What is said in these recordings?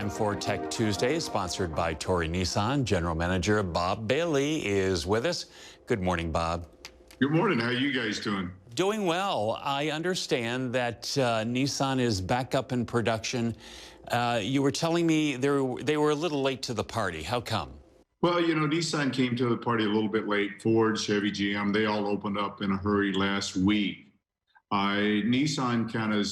time for Tech Tuesday, sponsored by Tory Nissan. General Manager Bob Bailey is with us. Good morning, Bob. Good morning. How are you guys doing? Doing well. I understand that Nissan is back up in production. You were telling me they were a little late to the party. How come? Well, you know, Nissan came to the party a little bit late. Ford, Chevy, GM, they all opened up in a hurry last week. Nissan kind of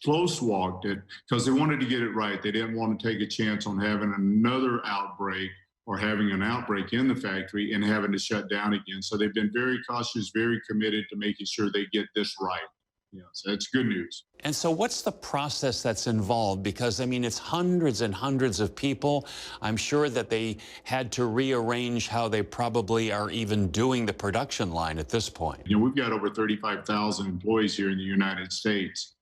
slow-walked it because they wanted to get it right. They didn't want to take a chance on having another outbreak or having an outbreak in the factory and having to shut down again. So they've been very cautious, very committed to making sure they get this right. Yeah, so that's good news. And so what's the process that's involved? Because, I mean, it's hundreds and hundreds of people. I'm sure that they had to rearrange how they probably are even doing the production line at this point. You know, we've got over 35,000 employees here in the United States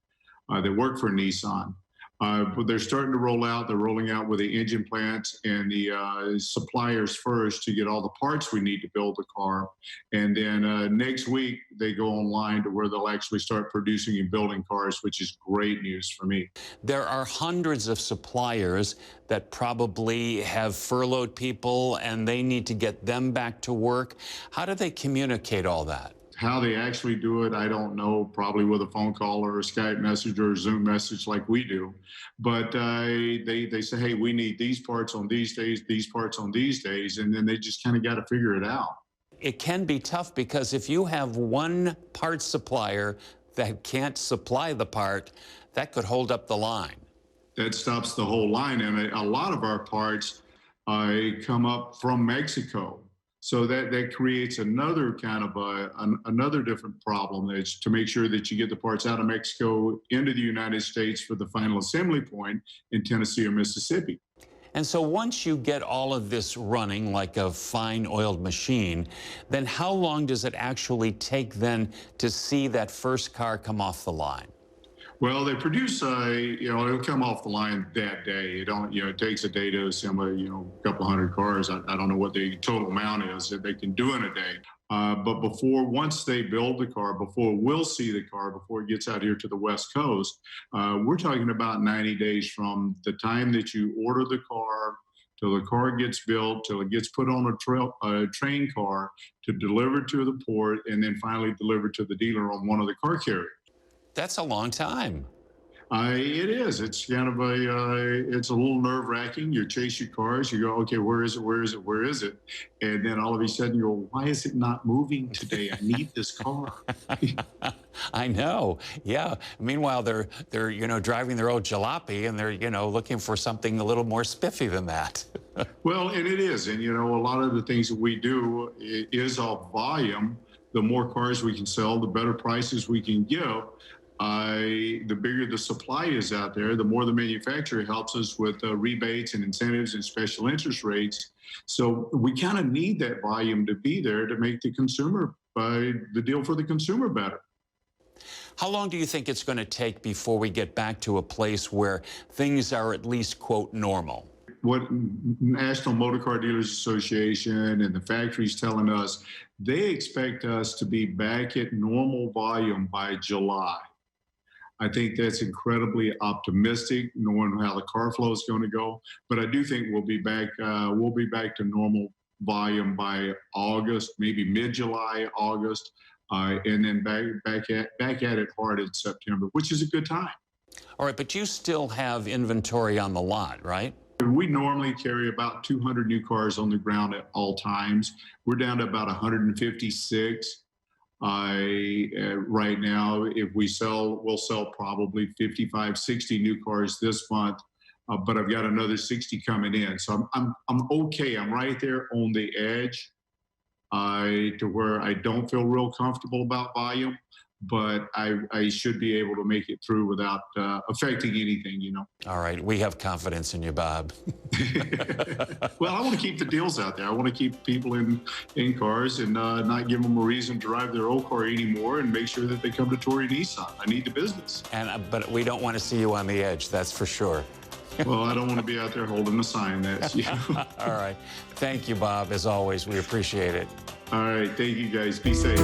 that work for Nissan. But they're starting to roll out. They're rolling out with the engine plants and the suppliers first to get all the parts we need to build the car. And then next week, they go online to where they'll actually start producing and building cars, which is great news for me. There are hundreds of suppliers that probably have furloughed people, and they need to get them back to work. How do they communicate all that? How they actually do it, I don't know, probably with a phone call or a Skype message or a Zoom message like we do. But they say, hey, we need these parts on these days, these parts on these days, and then they just kind of got to figure it out. It can be tough because if you have one part supplier that can't supply the part, that could hold up the line. That stops the whole line. And a lot of our parts come up from Mexico. So that creates another kind of another different problem. Is to make sure that you get the parts out of Mexico into the United States for the final assembly point in Tennessee or Mississippi. And so once you get all of this running like a fine oiled machine, then how long does it actually take then to see that first car come off the line? Well, they produce, you know, it'll come off the line that day. It takes a day to assemble, a couple hundred cars. I don't know what the total amount is that they can do in a day. But once they build the car, before we'll see the car, before it gets out here to the West Coast, we're talking about 90 days from the time that you order the car till the car gets built, till it gets put on a train car to deliver to the port, and then finally delivered to the dealer on one of the car carriers. That's a long time. It is. It's kind of it's a little nerve-wracking. You chase your cars. You go, okay, where is it? Where is it? Where is it? And then all of a sudden you go, why is it not moving today? I need this car. I know. Yeah. Meanwhile, they're driving their old jalopy, and they're looking for something a little more spiffy than that. Well, and it is. And a lot of the things that we do is off volume. The more cars we can sell, the better prices we can give. The bigger the supply is out there, the more the manufacturer helps us with rebates and incentives and special interest rates. So we kind of need that volume to be there to make the deal for the consumer better. How long do you think it's going to take before we get back to a place where things are at least, quote, normal? What National Motor Car Dealers Association and the factories telling us, they expect us to be back at normal volume by July. I think that's incredibly optimistic, knowing how the car flow is going to go. But I do think we'll be back to normal volume by August, maybe mid-July, August, and then back at it hard in September, which is a good time. All right, but you still have inventory on the lot, right? We normally carry about 200 new cars on the ground at all times. We're down to about 156. Right now, if we'll sell probably 55, 60 new cars this month, but I've got another 60 coming in. So I'm okay. I'm right there on the edge to where I don't feel real comfortable about volume, but I should be able to make it through without affecting anything, All right. We have confidence in you, Bob. Well, I want to keep the deals out there. I want to keep people in cars and not give them a reason to drive their old car anymore, and make sure that they come to Tory Nissan. I need the business. But we don't want to see you on the edge, that's for sure. Well, I don't want to be out there holding a sign. All right. Thank you, Bob. As always, we appreciate it. All right. Thank you, guys. Be safe.